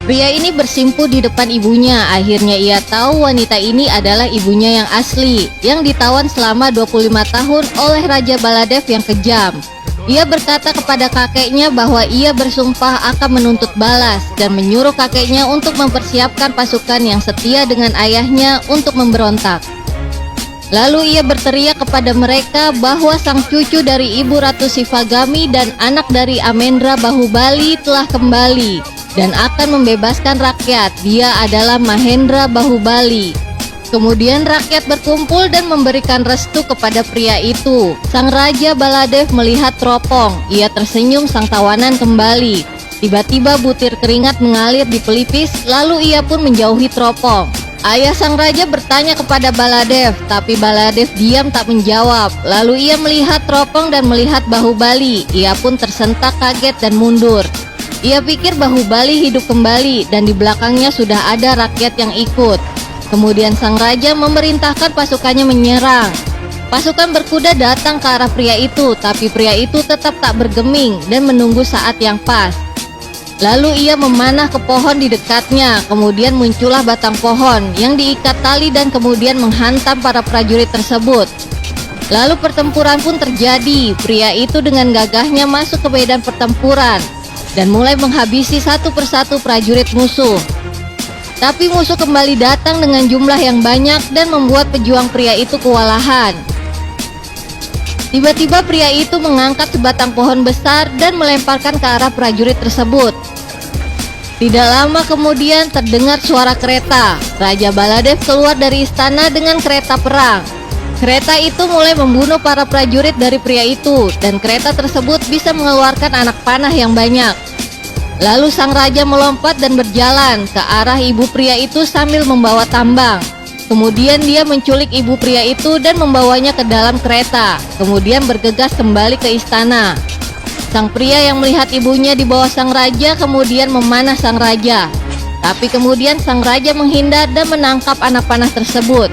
Pria ini bersimpuh di depan ibunya. Akhirnya ia tahu wanita ini adalah ibunya yang asli, yang ditawan selama 25 tahun oleh Raja Baladev yang kejam. Ia berkata kepada kakeknya bahwa ia bersumpah akan menuntut balas dan menyuruh kakeknya untuk mempersiapkan pasukan yang setia dengan ayahnya untuk memberontak. Lalu ia berteriak kepada mereka bahwa sang cucu dari Ibu Ratu Sivagami dan anak dari Amendra Bahubali telah kembali dan akan membebaskan rakyat. Dia adalah Mahendra Bahubali. Kemudian rakyat berkumpul dan memberikan restu kepada pria itu. Sang Raja Baladev melihat teropong. Ia tersenyum, sang tawanan kembali. Tiba-tiba butir keringat mengalir di pelipis, lalu ia pun menjauhi teropong. Ayah sang raja bertanya kepada Baladev, tapi Baladev diam tak menjawab. Lalu ia melihat teropong dan melihat Bahubali. Ia pun tersentak kaget dan mundur. Ia pikir Bahubali hidup kembali dan di belakangnya sudah ada rakyat yang ikut. Kemudian sang raja memerintahkan pasukannya menyerang. Pasukan berkuda datang ke arah pria itu, tapi pria itu tetap tak bergeming dan menunggu saat yang pas. Lalu ia memanah ke pohon di dekatnya. Kemudian muncullah batang pohon yang diikat tali dan kemudian menghantam para prajurit tersebut. Lalu pertempuran pun terjadi. Pria itu dengan gagahnya masuk ke medan pertempuran dan mulai menghabisi satu persatu prajurit musuh. Tapi musuh kembali datang dengan jumlah yang banyak dan membuat pejuang pria itu kewalahan. Tiba-tiba pria itu mengangkat sebatang pohon besar dan melemparkan ke arah prajurit tersebut. Tidak lama kemudian terdengar suara kereta. Raja Baladev keluar dari istana dengan kereta perang. Kereta itu mulai membunuh para prajurit dari pria itu, dan kereta tersebut bisa mengeluarkan anak panah yang banyak. Lalu sang raja melompat dan berjalan ke arah ibu pria itu sambil membawa tambang. Kemudian dia menculik ibu pria itu dan membawanya ke dalam kereta. Kemudian bergegas kembali ke istana. Sang pria yang melihat ibunya di bawah sang raja kemudian memanah sang raja. Tapi kemudian sang raja menghindar dan menangkap anak panah tersebut.